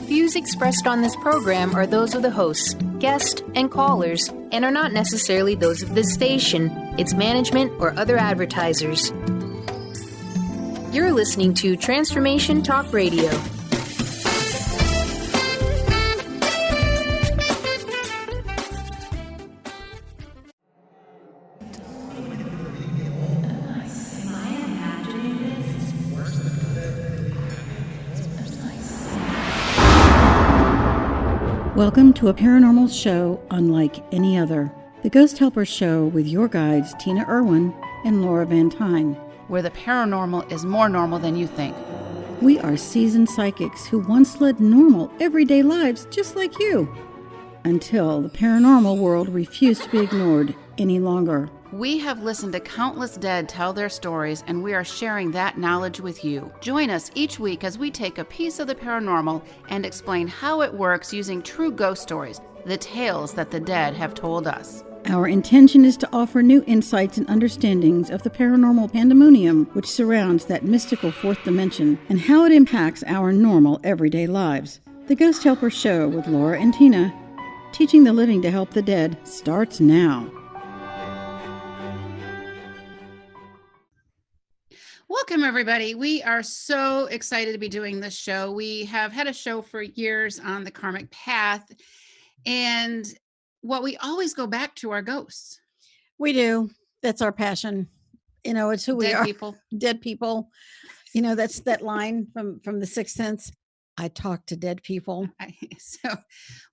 Views expressed on this program are those of the hosts, guests, and callers, and are not necessarily those of this station, its management, or other advertisers. You're listening to Transformation Talk Radio. Welcome to a paranormal show unlike any other. The Ghost Helper Show with your guides, Tina Irwin and Laura Van Tyne. Where the paranormal is more normal than you think. We are seasoned psychics who once led normal, everyday lives just like you. Until the paranormal world refused to be ignored any longer. We have listened to countless dead tell their stories, and we are sharing that knowledge with you. Join us each week as we take a piece of the paranormal and explain how it works using true ghost stories, the tales that the dead have told us. Our intention is to offer new insights and understandings of the paranormal pandemonium which surrounds that mystical fourth dimension and how it impacts our normal everyday lives. The Ghost Helper Show with Laura and Tina, teaching the living to help the dead, starts now. Welcome, everybody. We are so excited to be doing this show. We have had a show for years on the karmic path, and what we always go back to are ghosts. We do. That's our passion. You know, it's who we are. Dead people. You know, that's that line from The Sixth Sense. I talk to dead people. So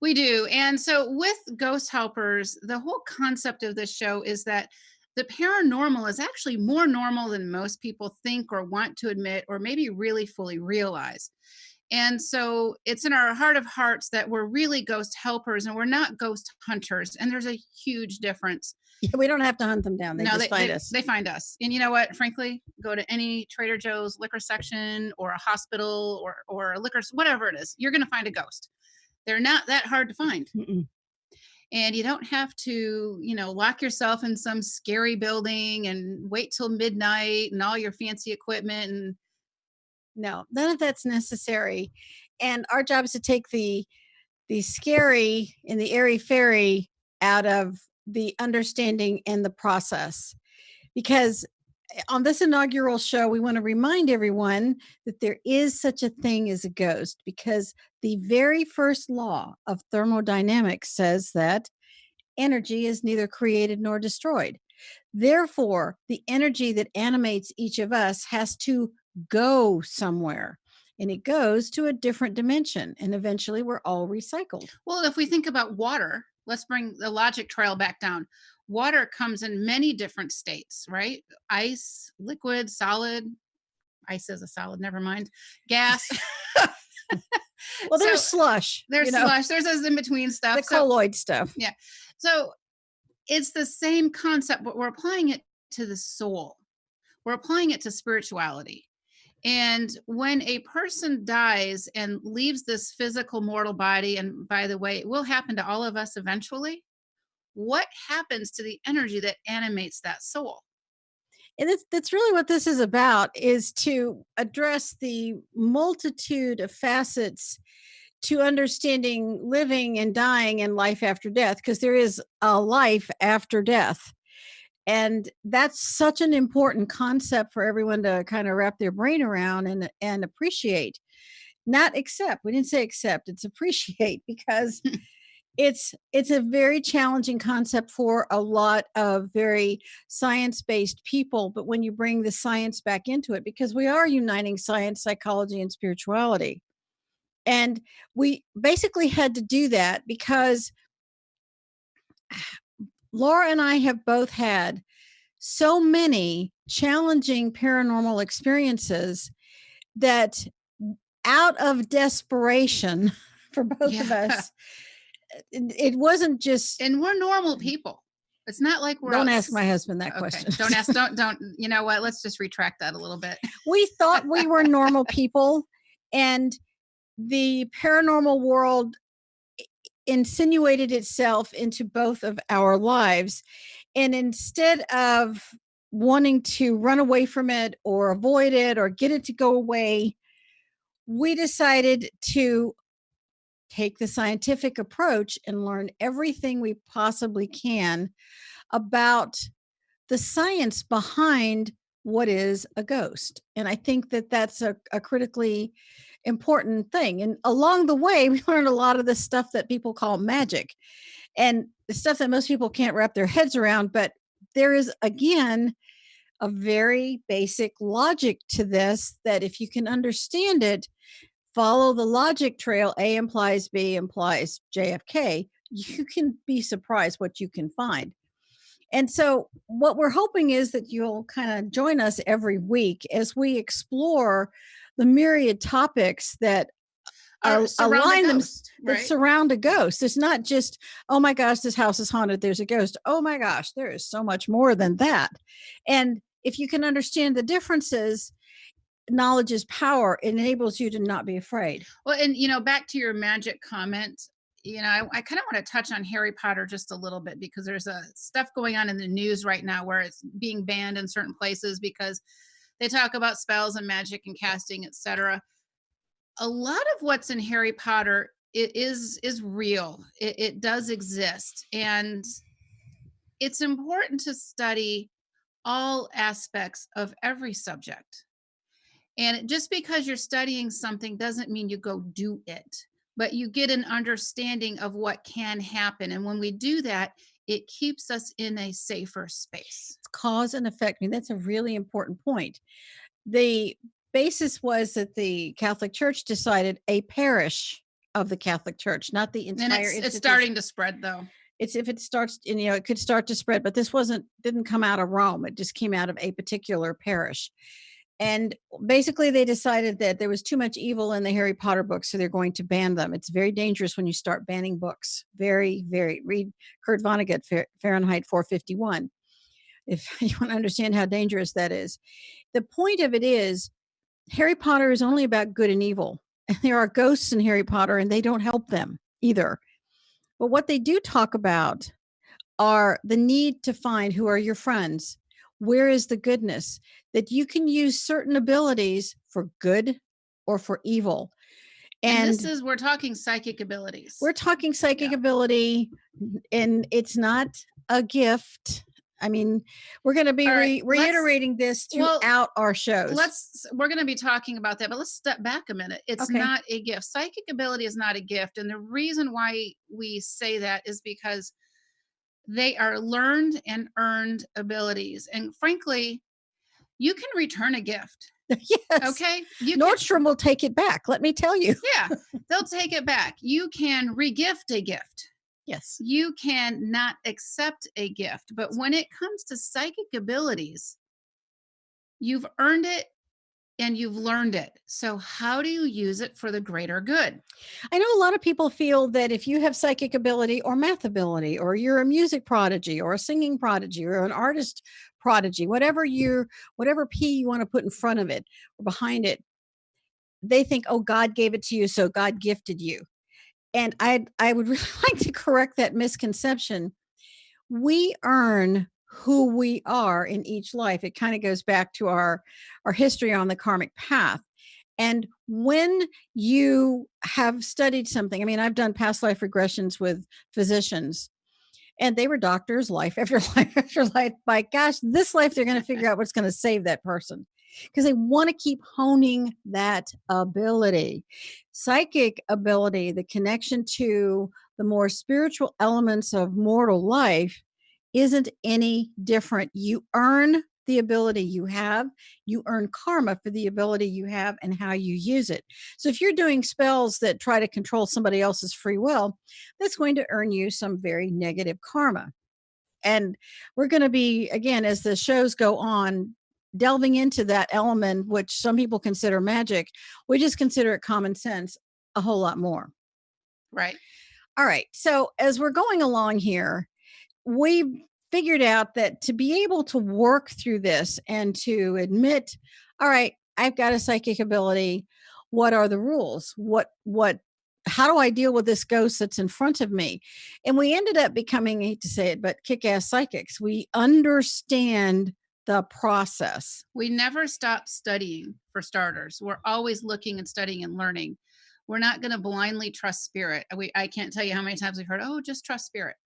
we do. And so with Ghost Helpers, the whole concept of this show is that the paranormal is actually more normal than most people think or want to admit or maybe really fully realize. And so it's in our heart of hearts that we're really ghost helpers and we're not ghost hunters. And there's a huge difference. Yeah, we don't have to hunt them down. They find us. They find us. And you know what? Frankly, go to any Trader Joe's liquor section or a hospital or a liquor, whatever it is, you're going to find a ghost. They're not that hard to find. Mm-mm. And you don't have to, lock yourself in some scary building and wait till midnight and all your fancy equipment. And no, none of that's necessary. And our job is to take the scary and the airy-fairy out of the understanding and the process. Because on this inaugural show, we want to remind everyone that there is such a thing as a ghost, because the very first law of thermodynamics says that energy is neither created nor destroyed. Therefore, the energy that animates each of us has to go somewhere, and it goes to a different dimension, and eventually we're all recycled. Well, if we think about water, let's bring the logic trail back down. Water comes in many different states, right? Ice, liquid, solid. Ice is a solid, never mind. Gas. Well, there's slush. There's slush. There's those in-between stuff. The colloid stuff. Yeah. So it's the same concept, but we're applying it to the soul. We're applying it to spirituality. And when a person dies and leaves this physical mortal body, and by the way, it will happen to all of us eventually, what happens to the energy that animates that soul? And that's really what this is about, is to address the multitude of facets to understanding living and dying and life after death, because there is a life after death. And that's such an important concept for everyone to kind of wrap their brain around and appreciate. Not accept. We didn't say accept, it's appreciate, because it's a very challenging concept for a lot of very science-based people. But when you bring the science back into it, because we are uniting science, psychology, and spirituality. And we basically had to do that because Laura and I have both had so many challenging paranormal experiences that out of desperation for both of us, it wasn't just... And we're normal people. It's not like we're... Don't ask my husband that question. Don't. You know what? Let's just retract that a little bit. We thought we were normal people, and the paranormal world insinuated itself into both of our lives. And instead of wanting to run away from it or avoid it or get it to go away, we decided to take the scientific approach and learn everything we possibly can about the science behind what is a ghost. And I think that that's a critically important thing. And along the way, we learned a lot of the stuff that people call magic and the stuff that most people can't wrap their heads around. But there is, again, a very basic logic to this that if you can understand it, follow the logic trail, A implies B implies JFK, you can be surprised what you can find. And so, what we're hoping is that you'll kind of join us every week as we explore the myriad topics that align them, that surround a ghost. It's not just, oh my gosh, this house is haunted, there's a ghost. Oh my gosh, there is so much more than that. And if you can understand the differences, knowledge is power. It enables you to not be afraid. Well, and back to your magic comment, I kind of want to touch on Harry Potter just a little bit because there's stuff going on in the news right now where it's being banned in certain places because they talk about spells and magic and casting, etc. A lot of what's in Harry Potter is real. It does exist, and it's important to study all aspects of every subject. And just because you're studying something doesn't mean you go do it, but you get an understanding of what can happen. And when we do that, it keeps us in a safer space. It's cause and effect. I mean, that's a really important point. The basis was that the Catholic Church decided a parish of the Catholic Church, not the entire institution. It's starting to spread, though. It's if it starts, it could start to spread, but this didn't come out of Rome. It just came out of a particular parish. And basically they decided that there was too much evil in the Harry Potter books, so they're going to ban them. It's very dangerous when you start banning books. Very, very. Read Kurt Vonnegut, Fahrenheit 451, if you want to understand how dangerous that is. The point of it is, Harry Potter is only about good and evil. And there are ghosts in Harry Potter, and they don't help them either. But what they do talk about are the need to find who are your friends. Where is the goodness? That you can use certain abilities for good or for evil. And we're talking psychic abilities. We're talking psychic ability, and it's not a gift. I mean, we're going to be reiterating this throughout our shows. We're going to be talking about that, but let's step back a minute. It's not a gift. Psychic ability is not a gift. And the reason why we say that is because they are learned and earned abilities. And frankly, you can return a gift. Yes. Okay. Nordstrom will take it back. Let me tell you. Yeah. They'll take it back. You can regift a gift. Yes. You can not accept a gift. But when it comes to psychic abilities, you've earned it and you've learned it. So how do you use it for the greater good? I know a lot of people feel that if you have psychic ability or math ability, or you're a music prodigy or a singing prodigy or an artist prodigy, whatever P you want to put in front of it or behind it, they think, oh, God gave it to you, so God gifted you. And I would really like to correct that misconception. We earn who we are in each life. It kind of goes back to our history on the karmic path. And when you have studied something, I mean, I've done past life regressions with physicians, and they were doctors, life after life after life. By gosh, this life, they're going to figure out what's going to save that person because they want to keep honing that ability. Psychic ability, the connection to the more spiritual elements of mortal life, isn't any different. You earn the ability you have. You earn karma for the ability you have and how you use it. So if you're doing spells that try to control somebody else's free will, that's going to earn you some very negative karma. And we're going to be, again, as the shows go on, delving into that element, which some people consider magic. We just consider it common sense a whole lot more. Right. All right. So as we're going along here, we figured out that to be able to work through this and to admit, all right, I've got a psychic ability. What are the rules? How do I deal with this ghost that's in front of me? And we ended up becoming, I hate to say it, but kick-ass psychics. We understand the process. We never stop studying, for starters. We're always looking and studying and learning. We're not going to blindly trust spirit. I can't tell you how many times we've heard, oh, just trust spirit.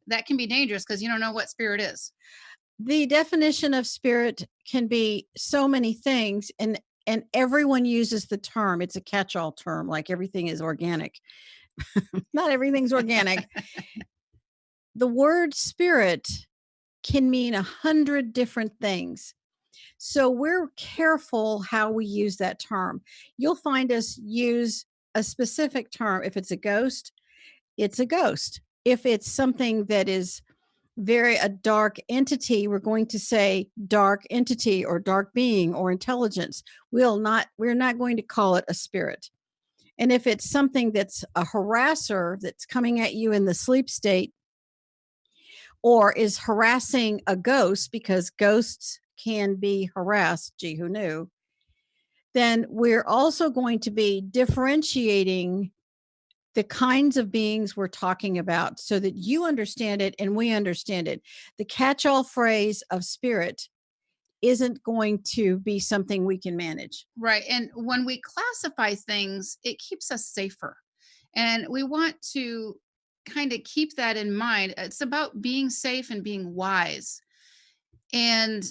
That can be dangerous because you don't know what spirit is. The definition of spirit can be so many things, and everyone uses the term. It's a catch-all term, like everything is organic. Not everything's organic. The word spirit can mean 100 different things. So we're careful how we use that term. You'll find us use a specific term. If it's a ghost, it's a ghost. If it's something that is a dark entity, we're going to say dark entity or dark being or intelligence. We're not going to call it a spirit. And if it's something that's a harasser that's coming at you in the sleep state or is harassing a ghost, because ghosts can be harassed, gee, who knew? Then we're also going to be differentiating the kinds of beings we're talking about so that you understand it and we understand it. The catch-all phrase of spirit isn't going to be something we can manage. Right. And when we classify things, it keeps us safer. And we want to kind of keep that in mind. It's about being safe and being wise. And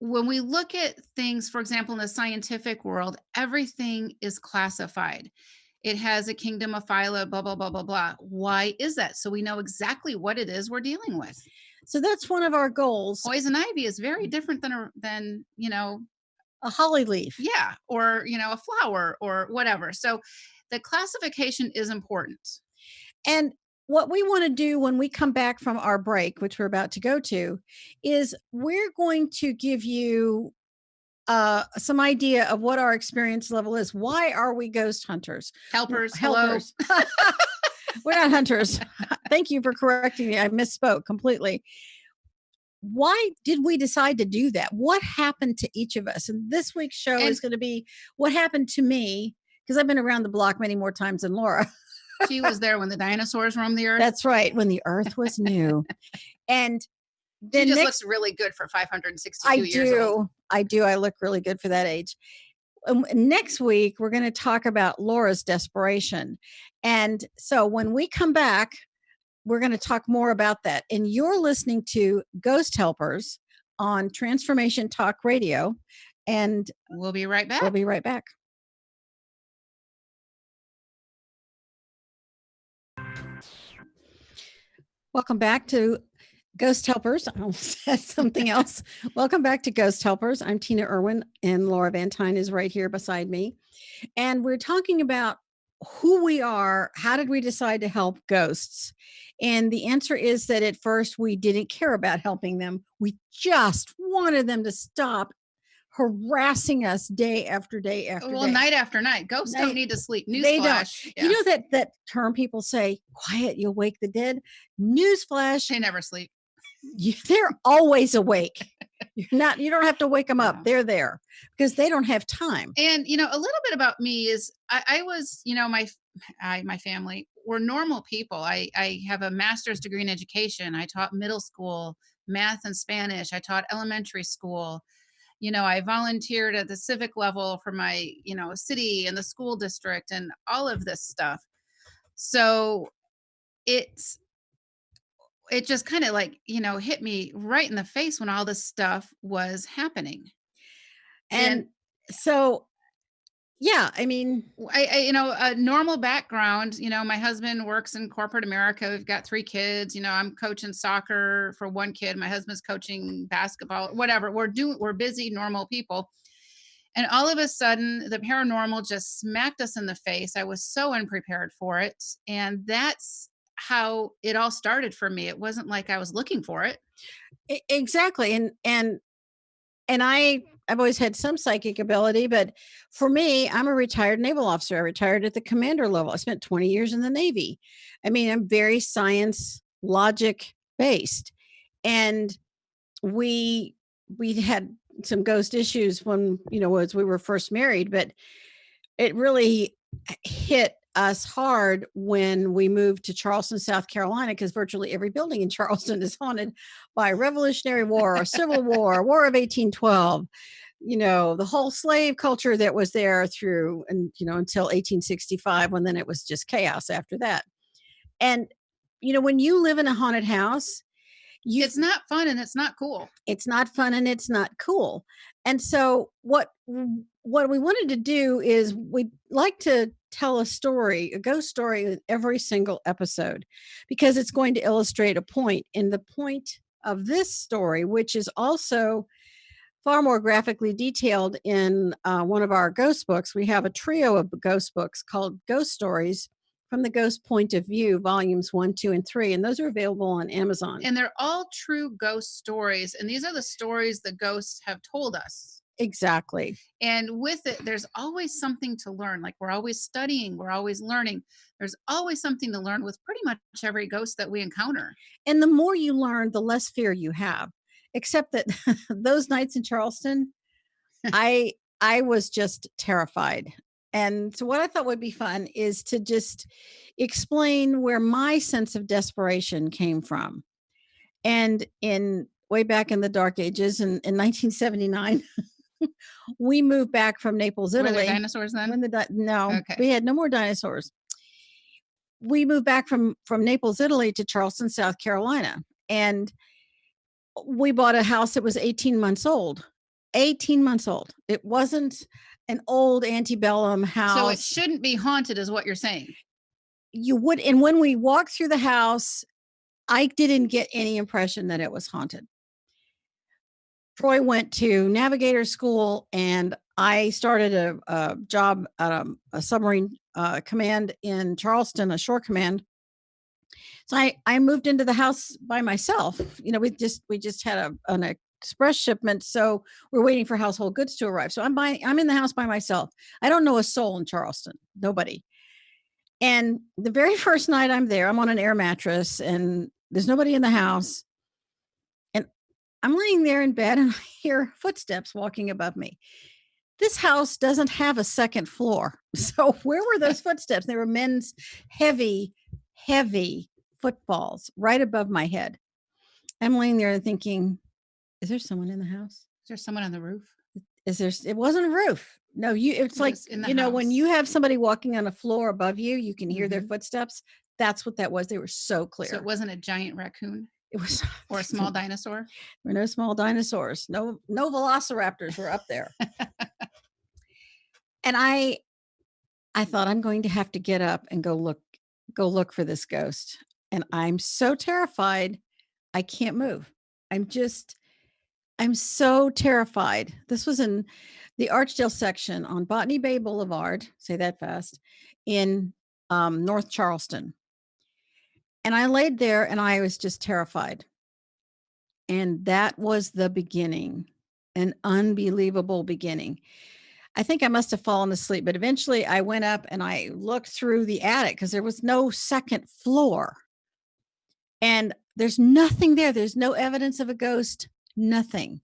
when we look at things, for example, in the scientific world, everything is classified. It has a kingdom of phyla, blah, blah, blah, blah, blah. Why is that? So we know exactly what it is we're dealing with. So that's one of our goals. Poison ivy is very different than a holly leaf. Yeah. Or, a flower or whatever. So the classification is important. And what we want to do when we come back from our break, which we're about to go to, is we're going to give you some idea of what our experience level is. Why are we ghost hunters? Helpers. We're not hunters. Thank you for correcting me. I misspoke completely. Why did we decide to do that? What happened to each of us? And this week's show is going to be what happened to me, because I've been around the block many more times than Laura. She was there when the dinosaurs roamed the earth. That's right. When the earth was new. And then she just looks really good for 562 years old. I do. I look really good for that age. Next week, we're going to talk about Laura's desperation. And so when we come back, we're going to talk more about that. And you're listening to Ghost Helpers on Transformation Talk Radio. And we'll be right back. We'll be right back. Welcome back to Ghost Helpers. I almost said something else. Welcome back to Ghost Helpers. I'm Tina Irwin, and Laura Van Tyne is right here beside me. And we're talking about who we are. How did we decide to help ghosts? And the answer is that at first we didn't care about helping them. We just wanted them to stop harassing us day after day after day. Night after night. Ghosts don't need to sleep. Newsflash. They don't. Yeah. You know that term people say, quiet, you'll wake the dead? Newsflash. They never sleep. They're always awake. You don't have to wake them up. They're there because they don't have time. And, a little bit about me is I was, my family were normal people. I have a master's degree in education. I taught middle school math and Spanish. I taught elementary school. I volunteered at the civic level for my, city and the school district and all of this stuff. So it just kind of hit me right in the face when all this stuff was happening. And so, yeah, I mean, a normal background, my husband works in corporate America. We've got 3 kids, I'm coaching soccer for one kid. My husband's coaching basketball, whatever. We're busy, normal people. And all of a sudden the paranormal just smacked us in the face. I was so unprepared for it. And that's how it all started for me. It wasn't like I was looking for it. Exactly. And I've always had some psychic ability, but for me, I'm a retired naval officer. I retired at the commander level. I spent 20 years in the Navy. I mean, I'm very science, logic based. And we had some ghost issues when, as we were first married, but it really hit us hard when we moved to Charleston, South Carolina, because virtually every building in Charleston is haunted by a Revolutionary War or Civil War, War of 1812, the whole slave culture that was there through, and until 1865, when then it was just chaos after that. And when you live in a haunted house, it's not fun and it's not cool. It's not fun and it's not cool. And so what we wanted to do is we'd like to tell a ghost story in every single episode, because it's going to illustrate a point. And the point of this story, which is also far more graphically detailed in one of our ghost books, we have a trio of ghost books called Ghost Stories from the Ghost Point of View, volumes 1, 2, and 3. And those are available on Amazon. And they're all true ghost stories. And these are the stories the ghosts have told us. Exactly. And with it, there's always something to learn. Like, we're always studying, we're always learning. There's always something to learn with pretty much every ghost that we encounter. And the more you learn, the less fear you have. Except that those nights in Charleston, I was just terrified. And so what I thought would be fun is to just explain where my sense of desperation came from. And way back in the dark ages, in 1979, we moved back from Naples, Italy. Were there dinosaurs then? No, okay. We had no more dinosaurs. We moved back from Naples, Italy to Charleston, South Carolina. And we bought a house that was 18 months old. 18 months old. It wasn't an old antebellum house. So it shouldn't be haunted, is what you're saying. And when we walked through the house, I didn't get any impression that it was haunted. Troy went to navigator school, and I started a job at a submarine command in Charleston, a shore command. So I moved into the house by myself. We just had an express shipment, so we're waiting for household goods to arrive. So I'm in the house by myself. I don't know a soul in Charleston, nobody. And the very first night I'm there, I'm on an air mattress, and there's nobody in the house. And I'm laying there in bed, and I hear footsteps walking above me. This house doesn't have a second floor. So where were those footsteps? They were men's heavy footballs right above my head. I'm laying there thinking, is there someone in the house? Is there someone on the roof? It wasn't a roof. No, it's like, when you have somebody walking on a floor above you, you can hear their footsteps. That's what that was. They were so clear. So it wasn't a giant raccoon? It was. Or a small dinosaur? There were no small dinosaurs. No velociraptors were up there. And I thought, I'm going to have to get up and go look for this ghost. And I'm so terrified, I can't move. I'm so terrified. This was in the Archdale section on Botany Bay Boulevard, say that fast, in North Charleston. And I laid there and I was just terrified. And that was the beginning, an unbelievable beginning. I think I must have fallen asleep, but eventually I went up and I looked through the attic because there was no second floor. And there's nothing there. There's no evidence of a ghost, nothing.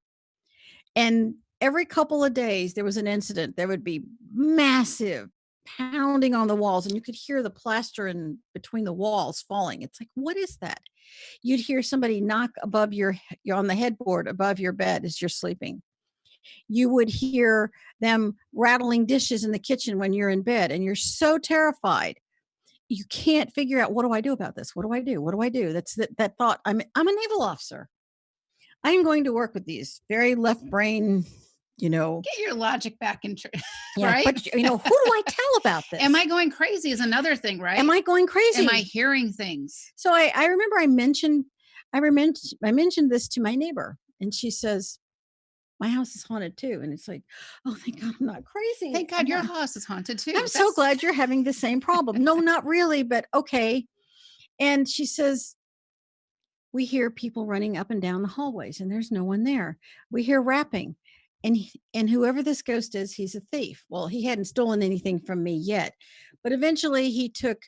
And every couple of days there was an incident. There would be massive pounding on the walls, and you could hear the plaster in between the walls falling. It's like, what is that? You'd hear somebody knock above you're on the headboard above your bed as you're sleeping. You would hear them rattling dishes in the kitchen when you're in bed, and you're so terrified. You can't figure out, what do I do about this? What do I do? What do I do? That's that thought. I'm a naval officer. I'm going to work with these very left brain, Get your logic back in, yeah, right? But who do I tell about this? Am I going crazy is another thing, right? Am I going crazy? Am I hearing things? So I remember I mentioned this to my neighbor, and she says, my house is haunted too. And it's like, oh, thank God I'm not crazy. Thank God your house is haunted too. I'm so glad you're having the same problem. No, not really, but okay. And she says, we hear people running up and down the hallways, and there's no one there. We hear rapping, and whoever this ghost is, he's a thief. Well, he hadn't stolen anything from me yet, but eventually he took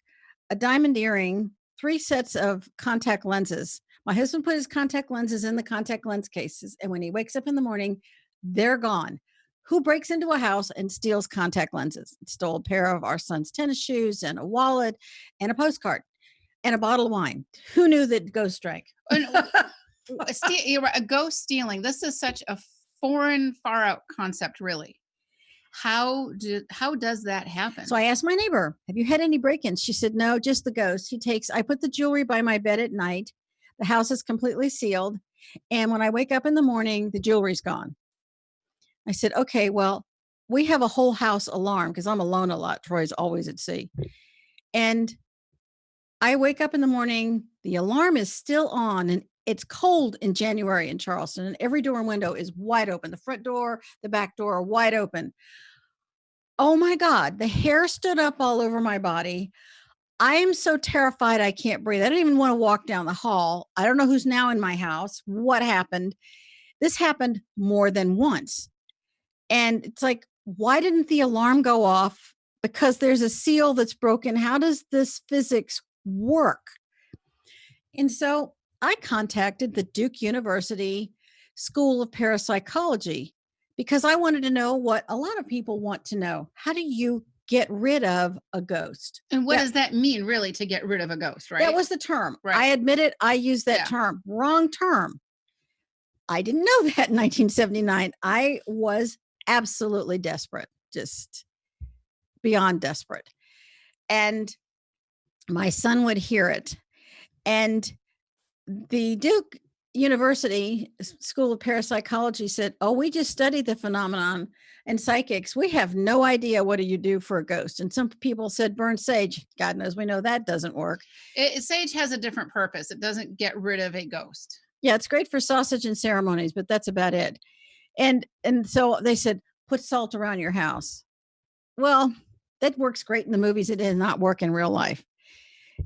a diamond earring, 3 sets of contact lenses. My husband put his contact lenses in the contact lens cases, and when he wakes up in the morning, they're gone. Who breaks into a house and steals contact lenses? Stole a pair of our son's tennis shoes and a wallet and a postcard and a bottle of wine. Who knew that ghost drank? You're right, a ghost stealing. This is such a foreign, far out concept, really. How does that happen? So I asked my neighbor, have you had any break-ins? She said, no, just the ghost. I put the jewelry by my bed at night. The house is completely sealed. And when I wake up in the morning, the jewelry's gone. I said, okay, well, we have a whole house alarm because I'm alone a lot. Troy's always at sea. And I wake up in the morning, the alarm is still on, and it's cold in January in Charleston, and every door and window is wide open. The front door, the back door are wide open. Oh my God, the hair stood up all over my body. I am so terrified I can't breathe. I don't even want to walk down the hall. I don't know who's now in my house. What happened? This happened more than once. And it's like, why didn't the alarm go off? Because there's a seal that's broken. How does this physics work? And so I contacted the Duke University School of Parapsychology because I wanted to know what a lot of people want to know. How do you get rid of a ghost? And what does that mean, really, to get rid of a ghost, right? That was the term. Right. I admit it. I used that term. Wrong term. I didn't know that in 1979. I was absolutely desperate, just beyond desperate. And my son would hear it. And the Duke University School of Parapsychology said, oh, we just studied the phenomenon and psychics. We have no idea what do you do for a ghost. And some people said burn sage. God knows we know that doesn't work. Sage has a different purpose. It doesn't get rid of a ghost. Yeah, it's great for sausage and ceremonies, but that's about it. And so they said, put salt around your house. Well, that works great in the movies. It does not work in real life.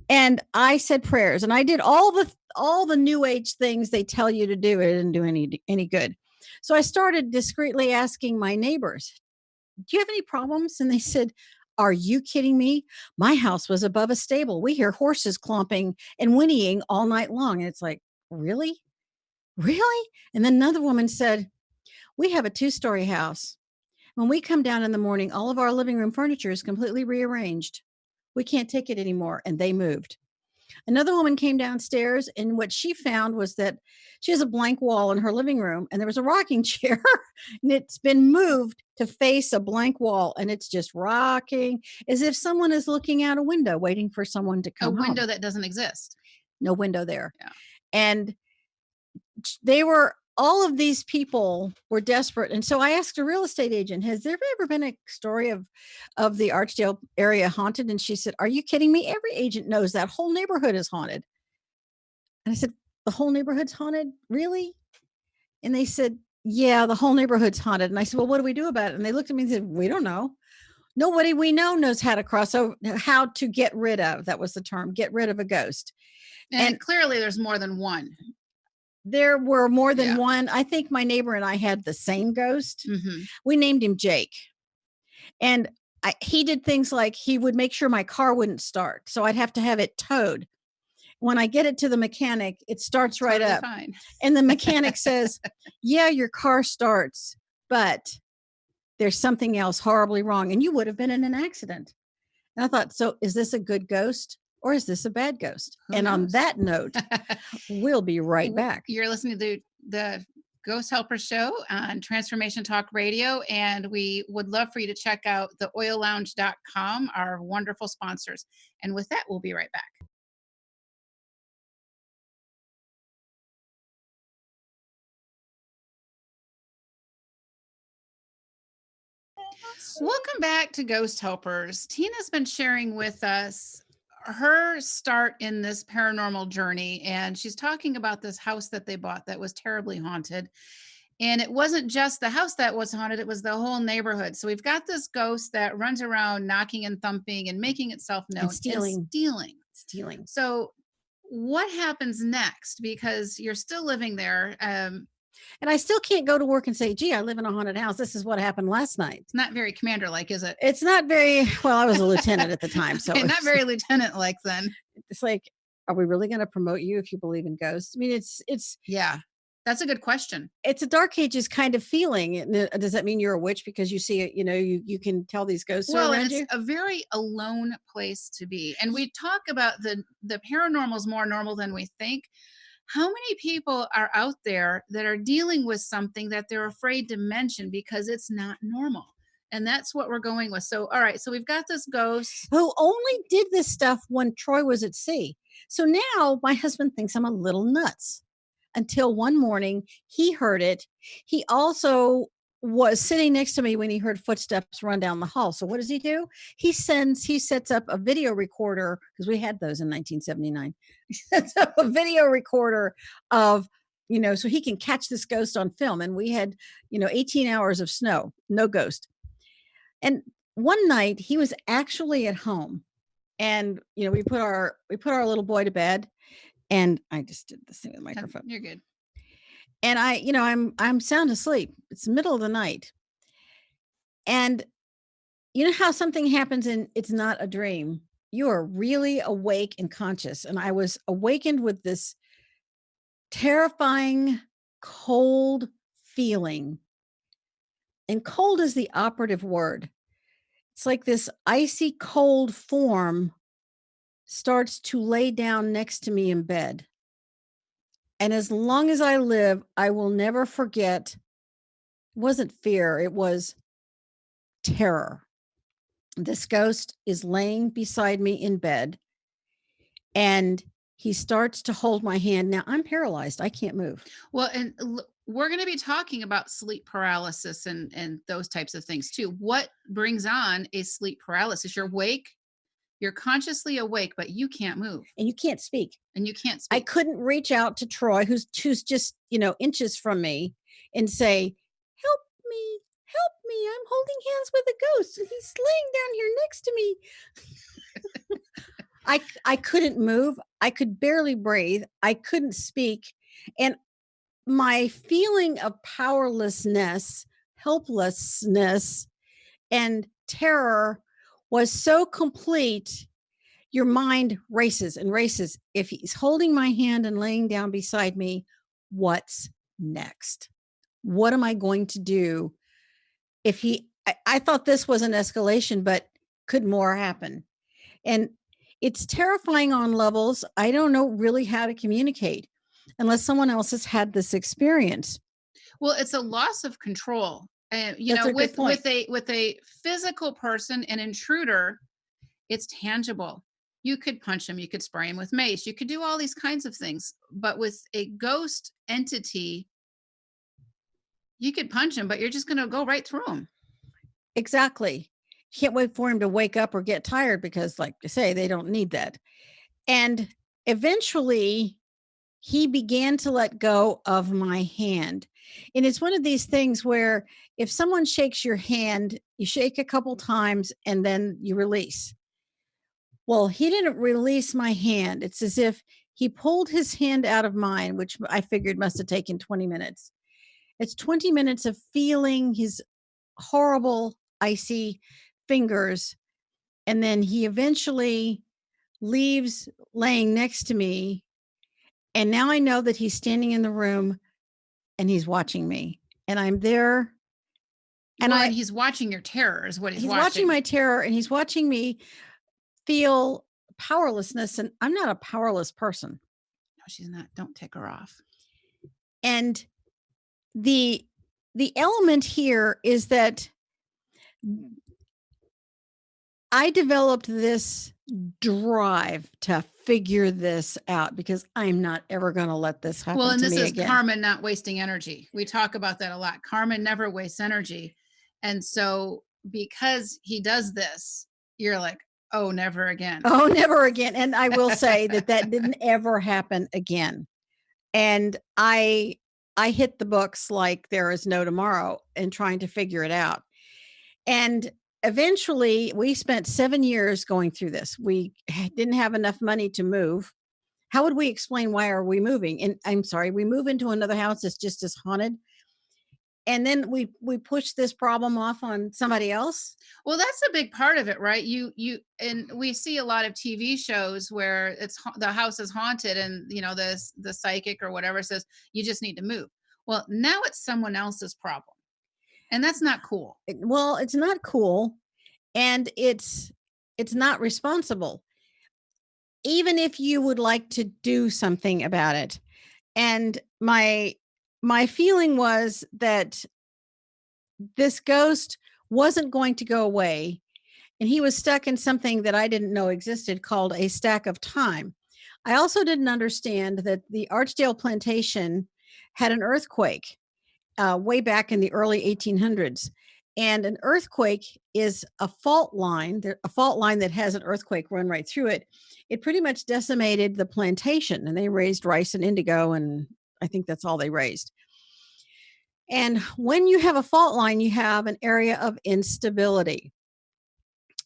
And I said prayers, and I did all the new age things they tell you to do. It didn't do any good. So I started discreetly asking my neighbors, do you have any problems? And they said, are you kidding me? My house was above a stable. We hear horses clomping and whinnying all night long. And it's like, really? Really? And then another woman said, we have a 2-story house. When we come down in the morning, all of our living room furniture is completely rearranged. We can't take it anymore. And they moved. Another woman came downstairs, and what she found was that she has a blank wall in her living room, and there was a rocking chair, and it's been moved to face a blank wall, and it's just rocking as if someone is looking out a window waiting for someone to come home. A window that doesn't exist. No window there. Yeah. And all of these people were desperate. And so I asked a real estate agent, has there ever been a story of the Archdale area haunted? And she said, are you kidding me? Every agent knows that whole neighborhood is haunted. And I said, the whole neighborhood's haunted? Really? And they said, yeah, the whole neighborhood's haunted. And I said, well, what do we do about it? And they looked at me and said, we don't know. Nobody we know knows how to cross over, how to get rid of, that was the term, get rid of a ghost. And clearly there's more than one. There were more than one. I think my neighbor and I had the same ghost. Mm-hmm. We named him Jake. And he did things like he would make sure my car wouldn't start. So I'd have to have it towed. When I get it to the mechanic, it starts right up. Fine. And the mechanic says, yeah, your car starts, but there's something else horribly wrong. And you would have been in an accident. And I thought, so is this a good ghost? Or is this a bad ghost? Who knows? On that note, we'll be right back. You're listening to the Ghost Helper Show on Transformation Talk Radio, and we would love for you to check out theoillounge.com, our wonderful sponsors. And with that, we'll be right back. Welcome back to Ghost Helpers. Tina's been sharing with us her start in this paranormal journey, and she's talking about this house that they bought that was terribly haunted. And it wasn't just the house that was haunted, it was the whole neighborhood. So we've got this ghost that runs around knocking and thumping and making itself known. And stealing. So what happens next? Because you're still living there. And I still can't go to work and say, gee, I live in a haunted house. This is what happened last night. It's not very commander-like, is it? It's not very, well, I was a lieutenant at the time. So not very lieutenant-like then. It's like, are we really going to promote you if you believe in ghosts? I mean, it's. Yeah, that's a good question. It's a Dark Ages kind of feeling. Does that mean you're a witch because you see it, you can tell these ghosts are around you? Well, it's a very alone place to be. And we talk about the paranormal is more normal than we think. How many people are out there that are dealing with something that they're afraid to mention because it's not normal? And that's what we're going with. So, all right. So we've got this ghost. Who only did this stuff when Troy was at sea. So now my husband thinks I'm a little nuts until one morning he heard it. He also was sitting next to me when he heard footsteps run down the hall. So what does he do? He sets up a video recorder, because we had those in 1979. He sets up a video recorder of, so he can catch this ghost on film. And we had, 18 hours of snow, no ghost. And one night he was actually at home, and we put our little boy to bed, and I just did this thing with the microphone. You're good. And I'm sound asleep. It's the middle of the night. And you know how something happens and it's not a dream. You are really awake and conscious. And I was awakened with this terrifying, cold feeling. And cold is the operative word. It's like this icy cold form starts to lay down next to me in bed. And as long as I live, I will never forget. It wasn't fear, it was terror. This ghost is laying beside me in bed, and he starts to hold my hand. Now I'm paralyzed. I can't move. Well, and we're going to be talking about sleep paralysis and those types of things too. What brings on a sleep paralysis? You're awake. You're consciously awake, but you can't move. And you can't speak. I couldn't reach out to Troy, who's just, inches from me, and say, help me, I'm holding hands with a ghost, and he's laying down here next to me. I couldn't move. I could barely breathe. I couldn't speak. And my feeling of powerlessness, helplessness, and terror was so complete. Your mind races and races. If he's holding my hand and laying down beside me, what's next? What am I going to do? I thought this was an escalation, but could more happen? And it's terrifying on levels I don't know really how to communicate unless someone else has had this experience. Well, it's a loss of control. And with a physical person, an intruder, it's tangible. You could punch him, you could spray him with mace, you could do all these kinds of things. But with a ghost entity, you could punch him, but you're just going to go right through him. Exactly. Can't wait for him to wake up or get tired, because, like I say, they don't need that. And eventually he began to let go of my hand. And it's one of these things where if someone shakes your hand, you shake a couple times and then you release. Well, he didn't release my hand. It's as if he pulled his hand out of mine, which I figured must have taken 20 minutes. It's 20 minutes of feeling his horrible, icy fingers. And then he eventually leaves laying next to me. And now I know that he's standing in the room and he's watching me. And I'm there. And he's watching your terror is what he's watching. He's watching my terror, and he's watching me feel powerlessness. And I'm not a powerless person. No, she's not. Don't tick her off. And the element here is that I developed this drive to figure this out, because I'm not ever going to let this happen to me again. Well, and this is Carmen not wasting energy. We talk about that a lot. Carmen never wastes energy. And so because he does this, you're like, oh, never again. Oh, never again. And I will say that didn't ever happen again. And I hit the books like there is no tomorrow and trying to figure it out. And eventually we spent 7 years going through this. We didn't have enough money to move. How would we explain why are we moving? And I'm sorry, we move into another house that's just as haunted. And then we push this problem off on somebody else. Well, that's a big part of it, right? And we see a lot of TV shows where the house is haunted, and the psychic or whatever says you just need to move. Well, now it's someone else's problem, and that's not cool. Well, it's not cool, and it's not responsible. Even if you would like to do something about it, And my feeling was that this ghost wasn't going to go away, and he was stuck in something that I didn't know existed called a stack of time. I also didn't understand that the Archdale plantation had an earthquake way back in the early 1800s. And an earthquake is a fault line, a fault line that has an earthquake run right through it. It pretty much decimated the plantation, and they raised rice and indigo, and I think that's all they raised. And when you have a fault line, you have an area of instability.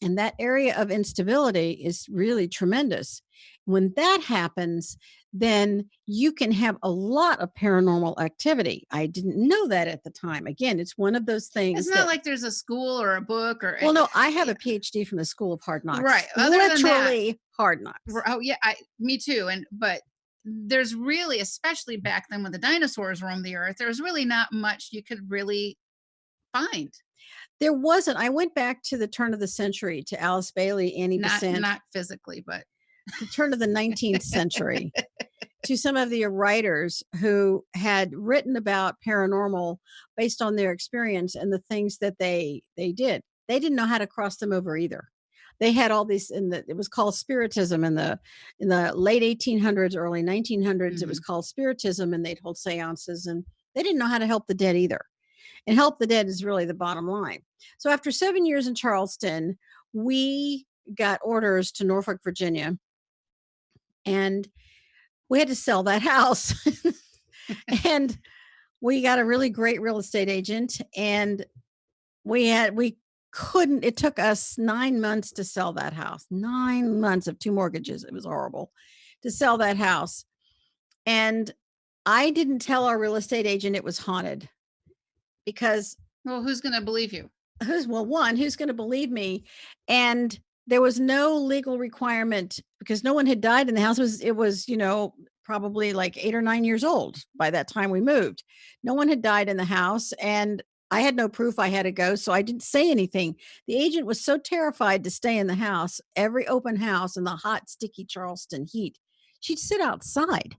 And that area of instability is really tremendous. When that happens, then you can have a lot of paranormal activity. I didn't know that at the time. Again, it's one of those things. It's not like there's a school or a book or. Well, no, I have a PhD from the School of Hard Knocks. Right. Literally hard knocks. Oh yeah, me too. But there's really, especially back then when the dinosaurs roamed the earth, there's really not much you could really find. There wasn't. I went back to the turn of the century to Alice Bailey, Annie Besant. Not physically, but the turn of the 19th century to some of the writers who had written about paranormal based on their experience and the things that they did. They didn't know how to cross them over either. They had all these it was called spiritism in the late 1800s, early 1900s. Mm-hmm. It was called spiritism, and they'd hold seances, and they didn't know how to help the dead either. And help the dead is really the bottom line. So after 7 years in Charleston, we got orders to Norfolk, Virginia, and we had to sell that house. And we got a really great real estate agent, and it took us 9 months to sell that house. 9 months of 2 mortgages. It was horrible to sell that house. And I didn't tell our real estate agent it was haunted because. Well, who's going to believe you? Who's going to believe me? And there was no legal requirement because no one had died in the house. It was, probably like 8 or 9 years old by that time we moved. No one had died in the house, and I had no proof I had a ghost, so I didn't say anything. The agent was so terrified to stay in the house, every open house in the hot, sticky Charleston heat, she'd sit outside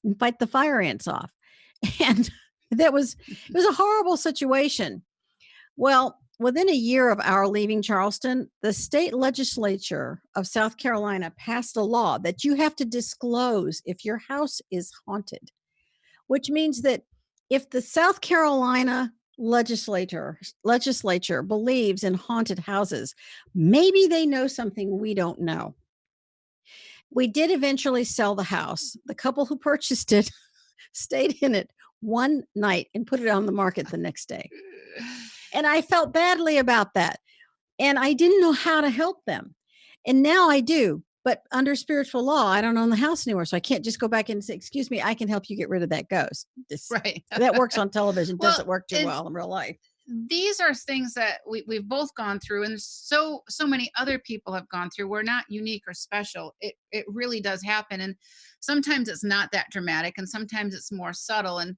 and fight the fire ants off. And it was a horrible situation. Well, within a year of our leaving Charleston, the state legislature of South Carolina passed a law that you have to disclose if your house is haunted, which means that if the South Carolina legislature believes in haunted houses, maybe they know something we don't know. We did eventually sell the house. The couple who purchased it stayed in it one night and put it on the market the next day. And I felt badly about that. And I didn't know how to help them. And now I do. But under spiritual law, I don't own the house anymore. So I can't just go back and say, excuse me, I can help you get rid of that ghost. Right. That works on television. Doesn't work too well in real life. These are things that we've both gone through, and so many other people have gone through. We're not unique or special. It really does happen. And sometimes it's not that dramatic, and sometimes it's more subtle. And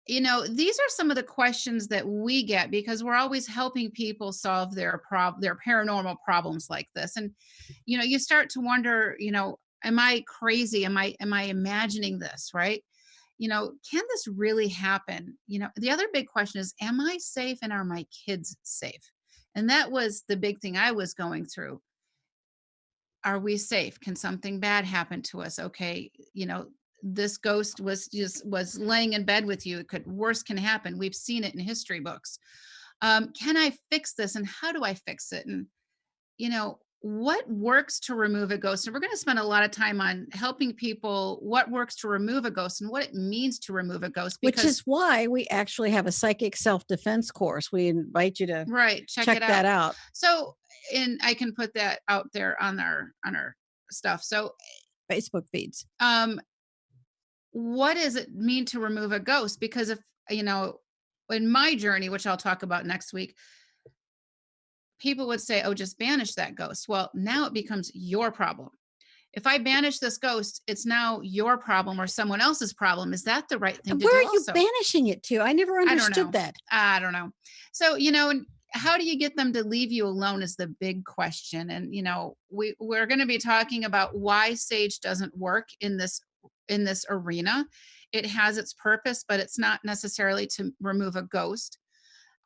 these are some of the questions that we get because we're always helping people solve their paranormal problems like this. And, you start to wonder, am I crazy? Am I imagining this? Right. Can this really happen? The other big question is, am I safe and are my kids safe? And that was the big thing I was going through. Are we safe? Can something bad happen to us? Okay. This ghost was laying in bed with you. Worse can happen. We've seen it in history books. Can I fix this? And how do I fix it? And, what works to remove a ghost? And we're going to spend a lot of time on helping people what works to remove a ghost and what it means to remove a ghost. Which is why we actually have a psychic self-defense course. We invite you to check that out. So, and I can put that out there on our stuff. So Facebook feeds. What does it mean to remove a ghost? Because if, in my journey, which I'll talk about next week, people would say, oh, just banish that ghost. Well, now it becomes your problem. If I banish this ghost, it's now your problem or someone else's problem. Is that the right thing to do? Where are you banishing it to? I never understood that. I don't know. So, how do you get them to leave you alone is the big question. And, we're going to be talking about why sage doesn't work in this in this arena. It has its purpose, but it's not necessarily to remove a ghost.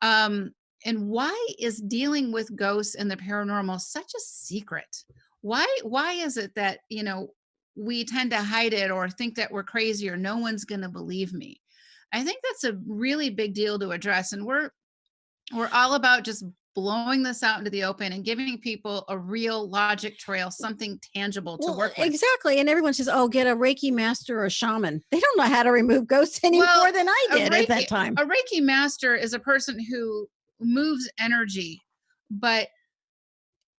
And why is dealing with ghosts and the paranormal such a secret? Why is it that, we tend to hide it or think that we're crazy or no one's going to believe me? I think that's a really big deal to address. And we're all about just blowing this out into the open and giving people a real logic trail, something tangible to work with. Exactly. And everyone says, oh, get a Reiki master or a shaman. They don't know how to remove ghosts any more than I did at that time. A Reiki master is a person who moves energy, but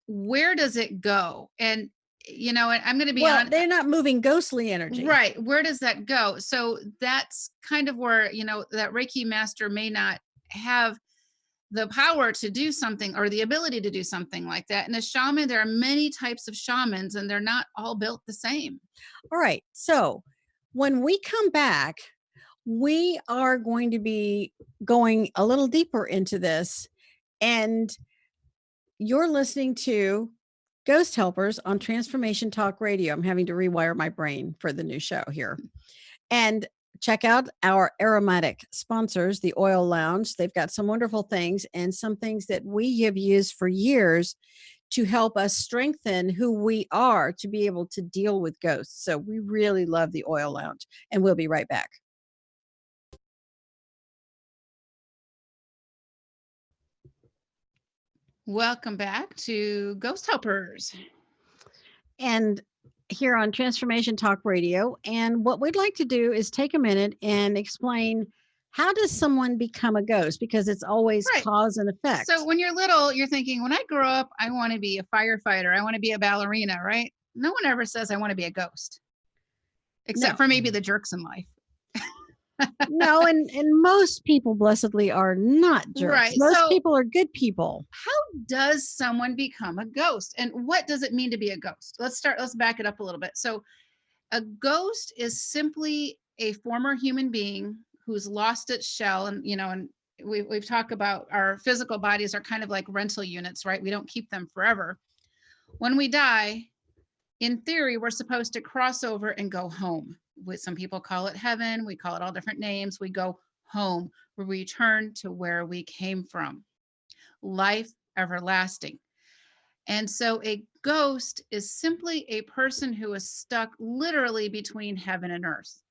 where does it go? And I'm going to be honest, they're not moving ghostly energy. Right. Where does that go? So that's kind of where, that Reiki master may not have the power to do something or the ability to do something like that. And a shaman, there are many types of shamans and they're not all built the same. All right. So when we come back, we are going to be going a little deeper into this. And you're listening to Ghost Helpers on Transformation Talk Radio. I'm having to rewire my brain for the new show here. And check out our aromatic sponsors, the Oil Lounge. They've got some wonderful things and some things that we have used for years to help us strengthen who we are to be able to deal with ghosts. So we really love the Oil Lounge, and we'll be right back. Welcome back to Ghost Helpers. And here on Transformation Talk Radio. And what we'd like to do is take a minute and explain, how does someone become a ghost? Because it's always cause and effect. So when you're little, you're thinking, when I grow up, I want to be a firefighter. I want to be a ballerina, right? No one ever says I want to be a ghost. Except for maybe the jerks in life. No, and most people blessedly are not jerks. Right. Most people are good people. How does someone become a ghost? And what does it mean to be a ghost? Let's back it up a little bit. So a ghost is simply a former human being who's lost its shell. And, and we've talked about our physical bodies are kind of like rental units, right? We don't keep them forever. When we die, in theory, we're supposed to cross over and go home. Some people call it heaven. We call it all different names. We go home. We return to where we came from. Life everlasting. And so a ghost is simply a person who is stuck literally between heaven and earth.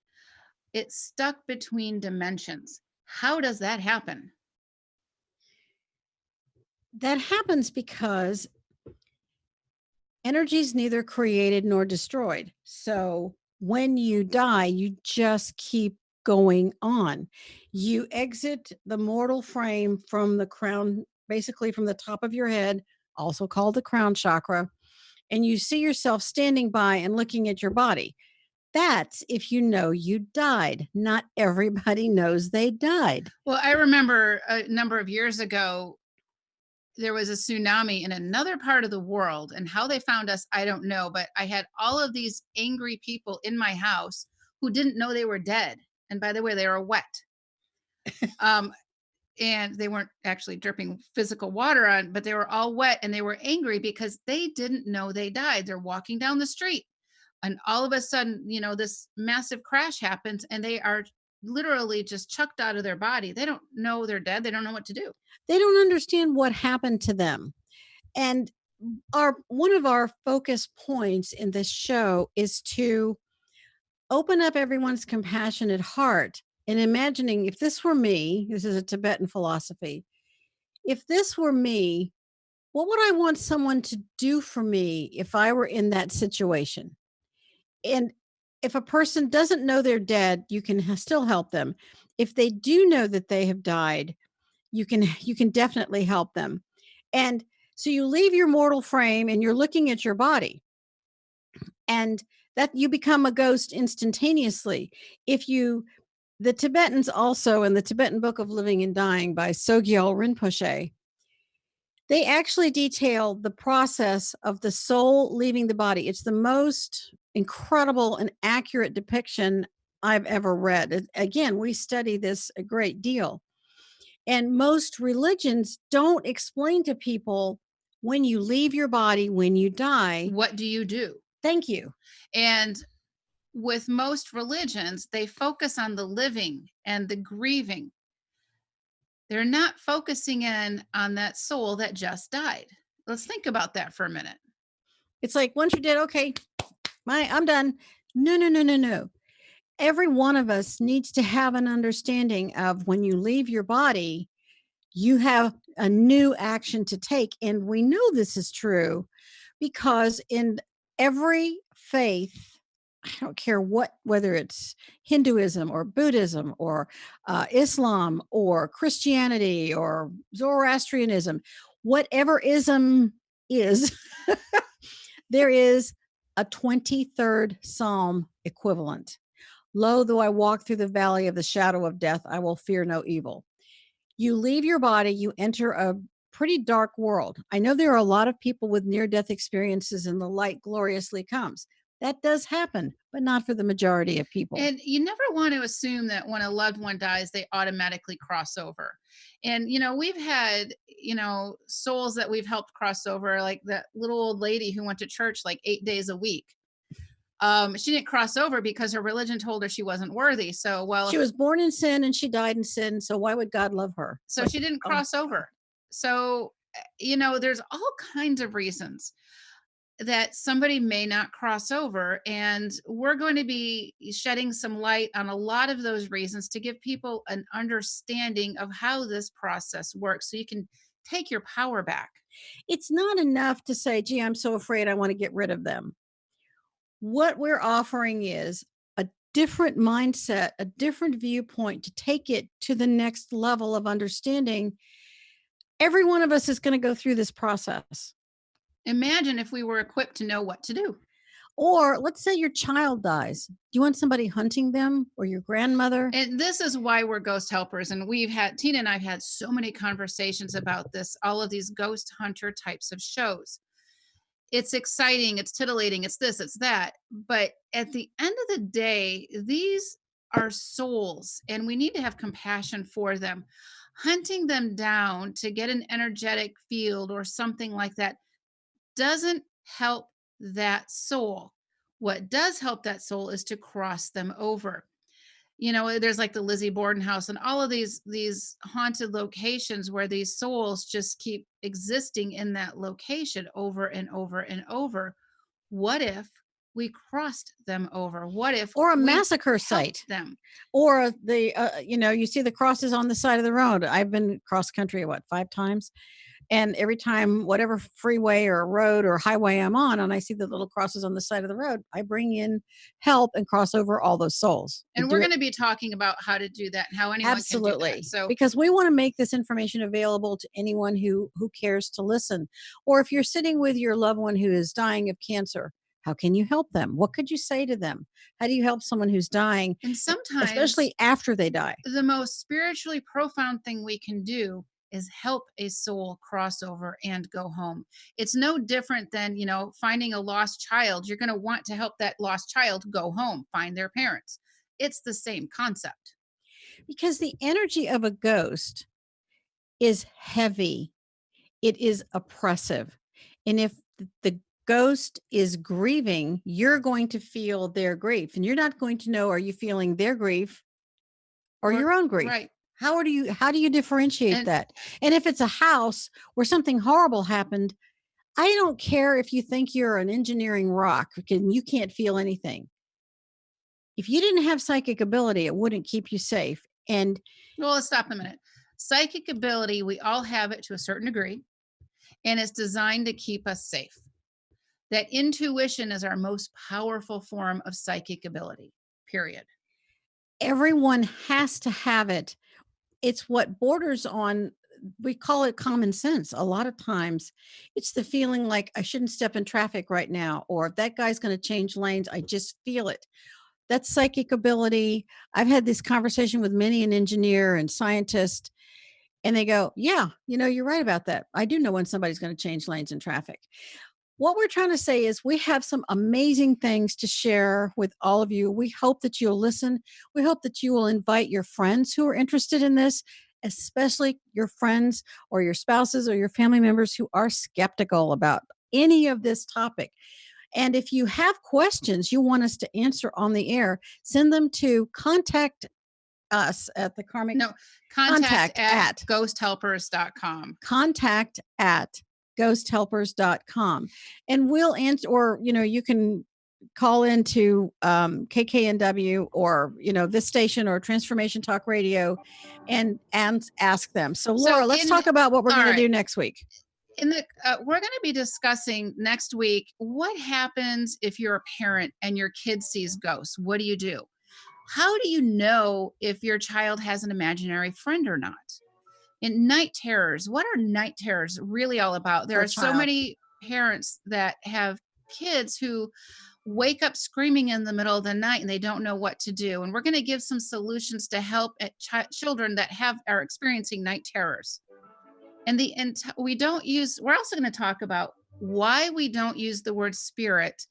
It's stuck between dimensions. How does that happen? That happens because energy is neither created nor destroyed. So when you die, you just keep going on. You exit the mortal frame from the crown, basically from the top of your head, also called the crown chakra, and you see yourself standing by and looking at your body. That's if you know you died. Not everybody knows they died. Well, I remember a number of years ago, there was a tsunami in another part of the world, and how they found us, I don't know, but I had all of these angry people in my house who didn't know they were dead. And by the way, they were wet. And they weren't actually dripping physical water on, but they were all wet and they were angry because they didn't know they died. They're walking down the street and all of a sudden, this massive crash happens and they are literally just chucked out of their body. They don't know they're dead. They don't know what to do. They don't understand what happened to them. And one of our focus points in this show is to open up everyone's compassionate heart and imagining, if this were me, this is a Tibetan philosophy, if this were me, what would I want someone to do for me if I were in that situation? And if a person doesn't know they're dead, you can still help them. If they do know that they have died, you can definitely help them. And so you leave your mortal frame and you're looking at your body, and that you become a ghost instantaneously. The Tibetans also, in the Tibetan Book of Living and Dying by Sogyal Rinpoche, they actually detail the process of the soul leaving the body. It's the most incredible and accurate depiction I've ever read. Again, we study this a great deal. And most religions don't explain to people, when you leave your body, when you die, what do you do? Thank you. And with most religions, they focus on the living and the grieving. They're not focusing in on that soul that just died. Let's think about that for a minute. It's like once you're dead, okay, I'm done. No, no, no, no, no. Every one of us needs to have an understanding of when you leave your body, you have a new action to take. And we know this is true because in every faith, I don't care whether it's Hinduism or Buddhism or Islam or Christianity or Zoroastrianism, whatever ism is, there is a 23rd Psalm equivalent. Lo, though I walk through the valley of the shadow of death, I will fear no evil. You leave your body, you enter a pretty dark world. I know there are a lot of people with near death experiences and the light gloriously comes. That does happen, but not for the majority of people. And you never want to assume that when a loved one dies, they automatically cross over. And, we've had, souls that we've helped cross over, like that little old lady who went to church like 8 days a week. She didn't cross over because her religion told her she wasn't worthy. So, well, she was born in sin and she died in sin. So why would God love her? So she didn't cross over. So, there's all kinds of reasons that somebody may not cross over. And we're going to be shedding some light on a lot of those reasons to give people an understanding of how this process works so you can take your power back. It's not enough to say, gee, I'm so afraid I want to get rid of them. What we're offering is a different mindset, a different viewpoint to take it to the next level of understanding. Every one of us is going to go through this process. Imagine if we were equipped to know what to do. Or let's say your child dies. Do you want somebody hunting them or your grandmother? And this is why we're ghost helpers. And Tina and I've had so many conversations about this, all of these ghost hunter types of shows. It's exciting, it's titillating, it's this, it's that. But at the end of the day, these are souls and we need to have compassion for them. Hunting them down to get an energetic field or something like that doesn't help that soul. What does help that soul is to cross them over. There's like the Lizzie Borden house and all of these haunted locations where these souls just keep existing in that location over and over and over. What if we crossed them over? What if or a massacre site them? Or you see the crosses on the side of the road. I've been cross country 5 times. And every time, whatever freeway or road or highway I'm on, and I see the little crosses on the side of the road, I bring in help and cross over all those souls. And we're going to be talking about how to do that and how anyone can do that. So, because we want to make this information available to anyone who cares to listen. Or if you're sitting with your loved one who is dying of cancer, how can you help them? What could you say to them? How do you help someone who's dying? And sometimes, especially after they die, the most spiritually profound thing we can do is help a soul cross over and go home. It's no different than, finding a lost child. You're going to want to help that lost child go home, find their parents. It's the same concept. Because the energy of a ghost is heavy. It is oppressive. And if the ghost is grieving, you're going to feel their grief. And you're not going to know, are you feeling their grief or your own grief? Right. How do you differentiate that? And if it's a house where something horrible happened, I don't care if you think you're an engineering rock and you can't feel anything. If you didn't have psychic ability, it wouldn't keep you safe. And well, let's stop a minute. Psychic ability, we all have it to a certain degree, and it's designed to keep us safe. That intuition is our most powerful form of psychic ability, period. Everyone has to have it. It's what borders on, we call it common sense. A lot of times it's the feeling like I shouldn't step in traffic right now, or if that guy's going to change lanes, I just feel it. That's psychic ability. I've had this conversation with many an engineer and scientist, and they go, yeah, you're right about that. I do know when somebody's going to change lanes in traffic. What we're trying to say is we have some amazing things to share with all of you. We hope that you'll listen. We hope that you will invite your friends who are interested in this, especially your friends or your spouses or your family members who are skeptical about any of this topic. And if you have questions you want us to answer on the air, send them to contact us at the Karmic. No, contact at ghosthelpers.com. Contact at ghosthelpers.com. And we'll answer, or, you can call into KKNW or, this station or Transformation Talk Radio and ask them. So Laura, let's talk about what we're going to do next week. We're going to be discussing next week what happens if you're a parent and your kid sees ghosts. What do you do? How do you know if your child has an imaginary friend or not? And night terrors, what are night terrors really all about? There are so many parents that have kids who wake up screaming in the middle of the night and they don't know what to do. And we're going to give some solutions to help children that are experiencing night terrors. And we're also going to talk about why we don't use the word spirit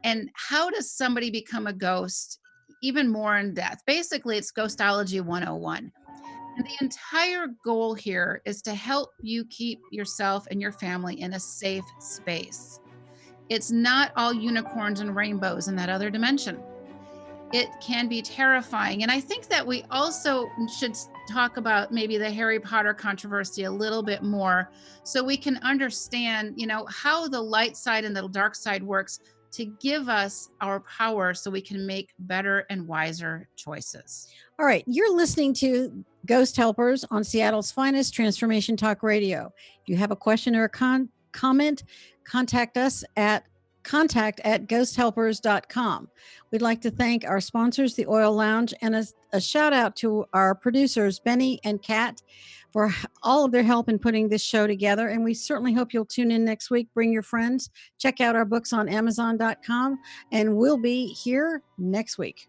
and how does somebody become a ghost, even more in depth. Basically, it's Ghostology 101. And the entire goal here is to help you keep yourself and your family in a safe space. It's not all unicorns and rainbows in that other dimension. It can be terrifying. And I think that we also should talk about maybe the Harry Potter controversy a little bit more so we can understand, how the light side and the dark side works to give us our power so we can make better and wiser choices. All right. You're listening to Ghost Helpers on Seattle's finest Transformation Talk Radio. If you have a question or a comment, contact us at contact@ghosthelpers.com. We'd like to thank our sponsors, the Oil Lounge, and a shout out to our producers, Benny and Kat, for all of their help in putting this show together. And we certainly hope you'll tune in next week. Bring your friends. Check out our books on Amazon.com. And we'll be here next week.